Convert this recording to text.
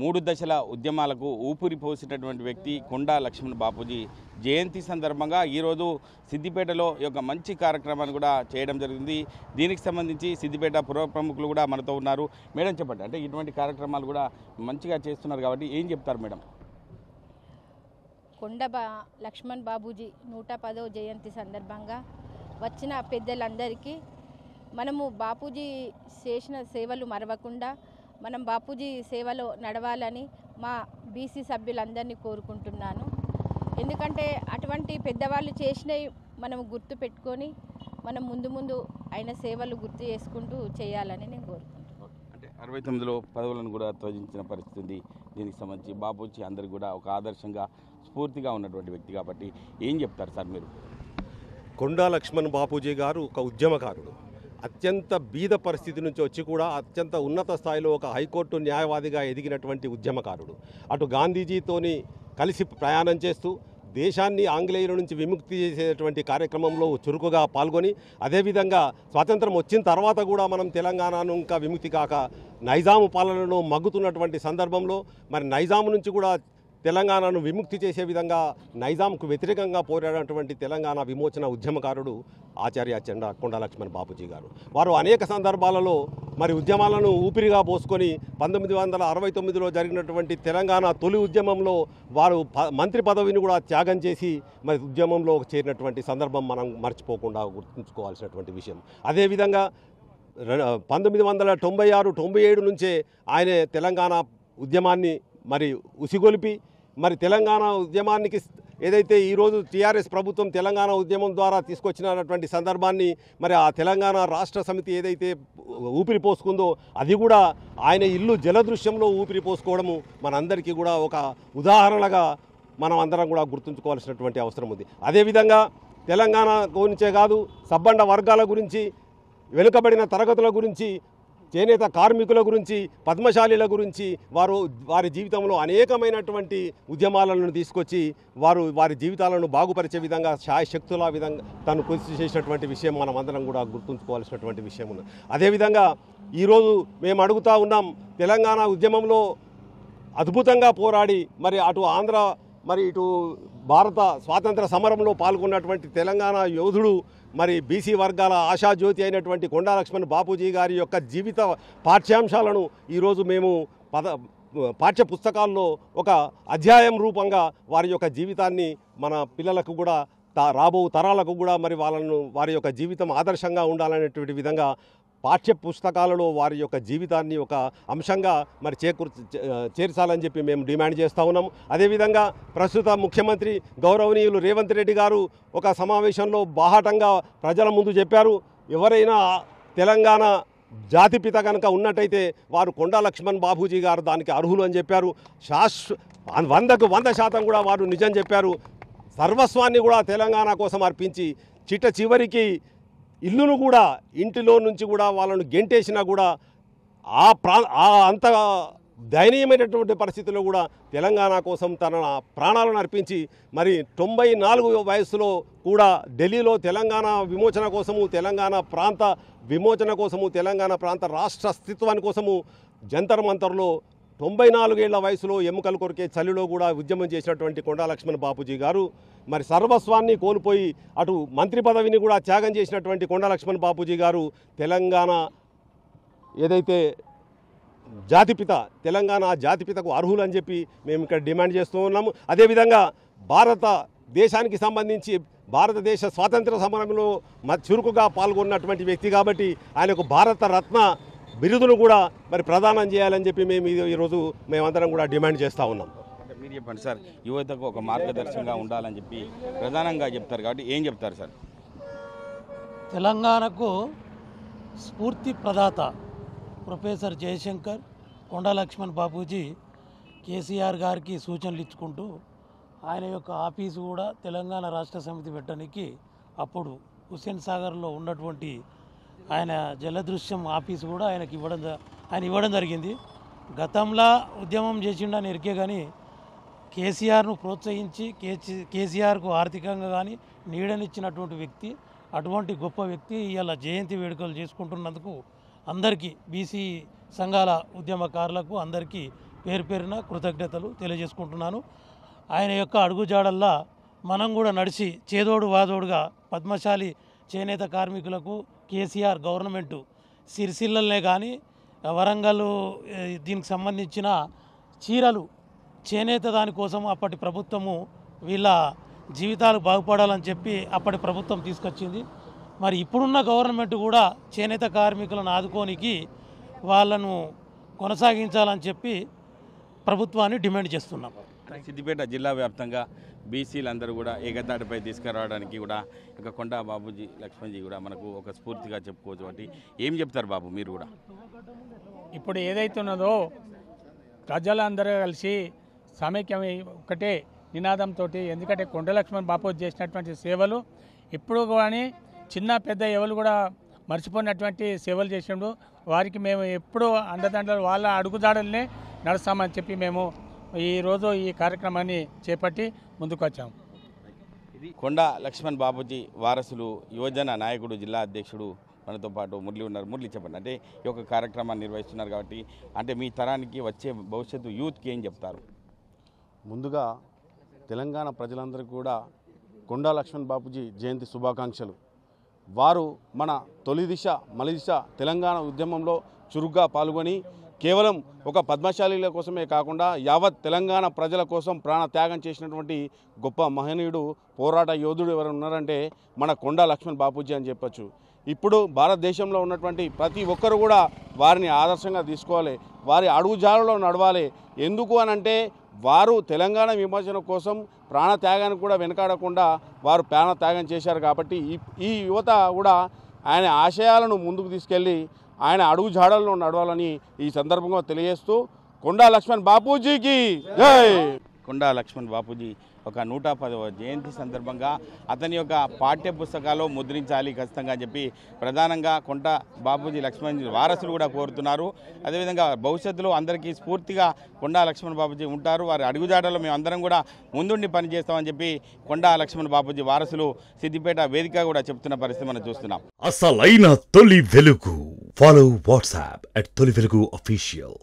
3 దశల ఉద్యమాలకు ఊపిరి పోసినటువంటి వ్యక్తి కొండా లక్ష్మణ్ బాపూజీ జయంతి సందర్భంగా ఈరోజు సిద్దిపేటలో ఈ యొక్క మంచి కార్యక్రమాన్ని కూడా చేయడం జరిగింది. దీనికి సంబంధించి సిద్దిపేట పుర ప్రముఖులు కూడా మనతో ఉన్నారు. మేడం చెప్పండి, అంటే ఇటువంటి కార్యక్రమాలు కూడా మంచిగా చేస్తున్నారు కాబట్టి ఏం చెప్తారు మేడం? కొండా లక్ష్మణ్ బాపూజీ 110వ జయంతి సందర్భంగా వచ్చిన పెద్దలందరికీ మనము బాపూజీ చేసిన సేవలు మరవకుండా మనం బాపూజీ సేవలో నడవాలని మా బీసీ సభ్యులందరినీ కోరుకుంటున్నాను. ఎందుకంటే అటువంటి పెద్దవాళ్ళు చేసినవి మనం గుర్తు పెట్టుకొని మనం ముందు ఆయన సేవలు గుర్తు చేసుకుంటూ చేయాలని నేను కోరుకుంటున్నాను. అంటే 69లో పదవులను కూడా త్యజించిన పరిస్థితి ఉంది. దీనికి సంబంధించి బాపూజీ అందరికీ కూడా ఒక ఆదర్శంగా స్ఫూర్తిగా ఉన్నటువంటి వ్యక్తి కాబట్టి ఏం చెప్తారు సార్ మీరు? కొండా లక్ష్మణ్ బాపూజీ గారు ఒక ఉద్యమకారుడు. అత్యంత బీద పరిస్థితి నుంచి వచ్చి కూడా అత్యంత ఉన్నత స్థాయిలో ఒక హైకోర్టు న్యాయవాదిగా ఎదిగినటువంటి ఉద్యమకారుడు. అటు గాంధీజీతోని కలిసి ప్రయాణం చేస్తూ దేశాన్ని ఆంగ్లేయుల నుంచి విముక్తి చేసేటువంటి కార్యక్రమంలో చురుకుగా పాల్గొని, అదేవిధంగా స్వాతంత్రం వచ్చిన తర్వాత కూడా మనం తెలంగాణను ఇంకా విముక్తి కాక నైజాము పాలనలో మగ్గుతున్నటువంటి సందర్భంలో మరి నైజాము నుంచి కూడా తెలంగాణను విముక్తి చేసే విధంగా నైజాంకు వ్యతిరేకంగా పోరాడినటువంటి తెలంగాణ విమోచన ఉద్యమకారుడు ఆచార్య కొండా లక్ష్మణ్ బాపూజీ గారు. వారు అనేక సందర్భాలలో మరి ఉద్యమాలను ఊపిరిగా పోసుకొని 1969లో జరిగినటువంటి తెలంగాణ తొలి ఉద్యమంలో వారు మంత్రి పదవిని కూడా త్యాగం చేసి మరి ఉద్యమంలో చేరినటువంటి సందర్భం మనం మర్చిపోకుండా గుర్తుంచుకోవాల్సినటువంటి విషయం. అదేవిధంగా 1996-97 నుంచే ఆయన తెలంగాణ ఉద్యమాన్ని మరి ఉసిగొలిపి మరి తెలంగాణ ఉద్యమానికి ఏదైతే ఈరోజు టీఆర్ఎస్ ప్రభుత్వం తెలంగాణ ఉద్యమం ద్వారా తీసుకొచ్చినటువంటి సందర్భాన్ని మరి ఆ తెలంగాణ రాష్ట్ర సమితి ఏదైతే ఊపిరి పోసుకుందో అది కూడా ఆయన ఇల్లు జలదృశ్యంలో ఊపిరి పోసుకోవడము మనందరికీ కూడా ఒక ఉదాహరణగా మనం అందరం కూడా గుర్తుంచుకోవాల్సినటువంటి అవసరం ఉంది. అదేవిధంగా తెలంగాణ గురించే కాదు, సబ్బండ వర్గాల గురించి, వెనుకబడిన తరగతుల గురించి, చేనేత కార్మికుల గురించి, పద్మశాలీల గురించి వారి జీవితంలో అనేకమైనటువంటి ఉద్యమాలను తీసుకొచ్చి వారి జీవితాలను బాగుపరిచే విధంగా శాయశక్తుల విధంగా తను కృషి చేసినటువంటి విషయం మనం అందరం కూడా గుర్తుంచుకోవాల్సినటువంటి విషయం ఉంది. అదేవిధంగా ఈరోజు మేము అడుగుతూ ఉన్నాం, తెలంగాణ ఉద్యమంలో అద్భుతంగా పోరాడి మరి అటు ఆంధ్ర మరి ఇటు భారత స్వాతంత్ర సమరంలో పాల్గొన్నటువంటి తెలంగాణ యోధుడు మరి బీసీ వర్గాల ఆశాజ్యోతి అయినటువంటి కొండా లక్ష్మణ్ బాపూజీ గారి యొక్క జీవిత పాఠ్యాంశాలను ఈరోజు మేము పాఠ్య పుస్తకాల్లో ఒక అధ్యాయం రూపంగా వారి యొక్క జీవితాన్ని మన పిల్లలకు కూడా రాబో తరాలకు కూడా మరి వారి యొక్క జీవితం ఆదర్శంగా ఉండాలనేటువంటి విధంగా పాఠ్య పుస్తకాలలో వారి యొక్క జీవితాన్ని ఒక అంశంగా మరి చేర్చాలని చెప్పి మేము డిమాండ్ చేస్తూ ఉన్నాము. అదేవిధంగా ప్రస్తుత ముఖ్యమంత్రి గౌరవనీయులు రేవంత్ రెడ్డి గారు ఒక సమావేశంలో బాహాటంగా ప్రజల ముందు చెప్పారు, ఎవరైనా తెలంగాణ జాతిపిత కనుక ఉన్నట్టయితే వారు కొండా లక్ష్మణ్ బాపూజీ గారు దానికి అర్హులు అని చెప్పారు. 100% కూడా వారు నిజం చెప్పారు. సర్వస్వాన్ని కూడా తెలంగాణ కోసం అర్పించి చివరికి ఇల్లును కూడా ఇంటిలో నుంచి కూడా వాళ్ళను గెంటేసినా కూడా అంత దయనీయమైనటువంటి పరిస్థితుల్లో కూడా తెలంగాణ కోసం తన ప్రాణాలను అర్పించి మరి 94 వయసులో కూడా ఢిల్లీలో తెలంగాణ విమోచన కోసము, తెలంగాణ ప్రాంత విమోచన కోసము, తెలంగాణ ప్రాంత రాష్ట్ర అస్తిత్వాని కోసము జంతర్ మంతర్లో 94 ఏళ్ల వయసులో ఎముకలు కొరికే చలిలో కూడా ఉద్యమం చేసినటువంటి కొండా లక్ష్మణ్ బాపూజీ గారు మరి సర్వస్వాన్ని కోల్పోయి అటు మంత్రి పదవిని కూడా త్యాగం చేసినటువంటి కొండా లక్ష్మణ్ బాపూజీ గారు తెలంగాణ ఏదైతే జాతిపిత, తెలంగాణ జాతిపితకు అర్హులు అని చెప్పి మేము ఇక్కడ డిమాండ్ చేస్తూ ఉన్నాము. అదేవిధంగా భారతదేశానికి సంబంధించి భారతదేశ స్వాతంత్ర సమరంలో చురుకుగా పాల్గొన్నటువంటి వ్యక్తి కాబట్టి ఆయనకు భారత రత్న బిరుదును కూడా మరి ప్రదానం చేయాలని చెప్పి ఈరోజు మేమందరం కూడా డిమాండ్ చేస్తూ ఉన్నాం. మీరు చెప్పండి సార్, యువతకు ఒక మార్గదర్శకంగా ఉండాలని చెప్పి ప్రధానంగా చెప్తారు కాబట్టి ఏం చెప్తారు సార్? తెలంగాణకు స్ఫూర్తి ప్రదాత ప్రొఫెసర్ జయశంకర్, కొండా లక్ష్మణ్ బాపూజీ కేసీఆర్ గారికి సూచనలు ఇచ్చుకుంటూ ఆయన యొక్క ఆఫీసు కూడా తెలంగాణ రాష్ట్ర సమితి పెట్టడానికి అప్పుడు హుస్సేన్ సాగర్లో ఉన్నటువంటి ఆయన జలదృశ్యం ఆఫీసు కూడా ఆయన ఇవ్వడం జరిగింది. గతంలో ఉద్యమం చేసిండని ఎరికే కానీ కేసీఆర్ను ప్రోత్సహించి కేసీఆర్కు ఆర్థికంగా కానీ నీడనిచ్చినటువంటి వ్యక్తి, అటువంటి గొప్ప వ్యక్తి ఇవాళ జయంతి వేడుకలు చేసుకుంటున్నందుకు అందరికీ బీసీ సంఘాల ఉద్యమకారులకు అందరికీ పేరు పేరున కృతజ్ఞతలు తెలియజేసుకుంటున్నాను. ఆయన యొక్క అడుగుజాడల్లా మనం కూడా నడిచి చేదోడు వాదోడుగా పద్మశాలి చేనేత కార్మికులకు కేసీఆర్ గవర్నమెంటు సిరిసిల్లలనే కానీ వరంగల్ దీనికి సంబంధించిన చీరలు చేనేత దానికోసం అప్పటి ప్రభుత్వము వీళ్ళ జీవితాలు బాగుపడాలని చెప్పి అప్పటి ప్రభుత్వం తీసుకొచ్చింది. మరి ఇప్పుడున్న గవర్నమెంట్ కూడా చేనేత కార్మికులను ఆదుకోనికి వాళ్ళను కొనసాగించాలని చెప్పి ప్రభుత్వాన్ని డిమాండ్ చేస్తున్నాం. సిద్దిపేట జిల్లా వ్యాప్తంగా బీసీలందరూ కూడా ఏకతాటిపై తీసుకురావడానికి కూడా ఇక కొండా బాబూజీ లక్ష్మణ్జీ కూడా మనకు ఒక స్ఫూర్తిగా చెప్పుకోవచ్చు. కాబట్టి ఏం చెప్తారు బాబు మీరు కూడా? ఇప్పుడు ఏదైతే ఉన్నదో ప్రజలందరూ కలిసి సమైక్యం ఒకటే నినాదంతో, ఎందుకంటే కొండా లక్ష్మణ్ బాపూజీ చేసినటువంటి సేవలు ఇప్పుడు కానీ చిన్న పెద్ద ఎవరు కూడా మర్చిపోయినటువంటి సేవలు చేసిండు. వారికి మేము ఎప్పుడూ అండదండలు వాళ్ళ అడుగుదాడలనే నడుస్తామని చెప్పి మేము ఈరోజు ఈ కార్యక్రమాన్ని చేపట్టి ముందుకు వచ్చాము. ఇది కొండా లక్ష్మణ్ బాపూజీ వారసులు యువజన నాయకుడు జిల్లా అధ్యక్షుడు మనతో పాటు మురళి ఉన్నారు. మురళి చెప్పండి, అంటే ఈ యొక్క కార్యక్రమాన్ని నిర్వహిస్తున్నారు కాబట్టి అంటే మీ తరానికి వచ్చే భవిష్యత్తు యూత్కి ఏం చెప్తారు? ముందుగా తెలంగాణ ప్రజలందరికీ కూడా కొండా లక్ష్మణ్ బాపూజీ జయంతి శుభాకాంక్షలు. వారు మన తొలి దిశ మలి దిశ తెలంగాణ ఉద్యమంలో చురుగ్గా పాల్గొని కేవలం ఒక పద్మశాలీల కోసమే కాకుండా యావత్ తెలంగాణ ప్రజల కోసం ప్రాణ త్యాగం చేసినటువంటి గొప్ప మహనీయుడు, పోరాట యోధుడు ఎవరు ఉన్నారంటే మన కొండా లక్ష్మణ్ బాపూజీ అని చెప్పచ్చు. ఇప్పుడు భారతదేశంలో ఉన్నటువంటి ప్రతి ఒక్కరు కూడా వారిని ఆదర్శంగా తీసుకోవాలి, వారి అడుగుజాడలో నడవాలి. ఎందుకు అనంటే వారు తెలంగాణ విమోచన కోసం ప్రాణత్యాగానికి కూడా వెనకాడకుండా వారు ప్రాణత్యాగం చేశారు. కాబట్టి ఈ యువత కూడా ఆయన ఆశయాలను ముందుకు తీసుకెళ్ళి ఆయన అడుగు జాడల్లో నడవాలని ఈ సందర్భంగా తెలియజేస్తూ కొండా లక్ష్మణ్ బాపూజీకి జై. కొండా లక్ష్మణ్ బాపూజీ ఒక 110వ జయంతి సందర్భంగా అతని యొక్క పాఠ్య పుస్తకాల్లో ముద్రించాలి ఖచ్చితంగా అని చెప్పి ప్రధానంగా కొండా బాపూజీ లక్ష్మణ్ వారసులు కూడా కోరుతున్నారు. అదేవిధంగా భవిష్యత్తులో అందరికీ స్ఫూర్తిగా కొండా లక్ష్మణ్ బాపూజీ ఉంటారు. వారి అడుగుజాడలో మేము అందరం కూడా ముందుండి పనిచేస్తామని చెప్పి కొండా లక్ష్మణ్ బాపూజీ వారసులు సిద్దిపేట వేదిక కూడా చెప్తున్న పరిస్థితి మనం చూస్తున్నాం. అసలైన తొలి వెలుగు. ఫాలో వాట్సాప్ @తొలి వెలుగు official.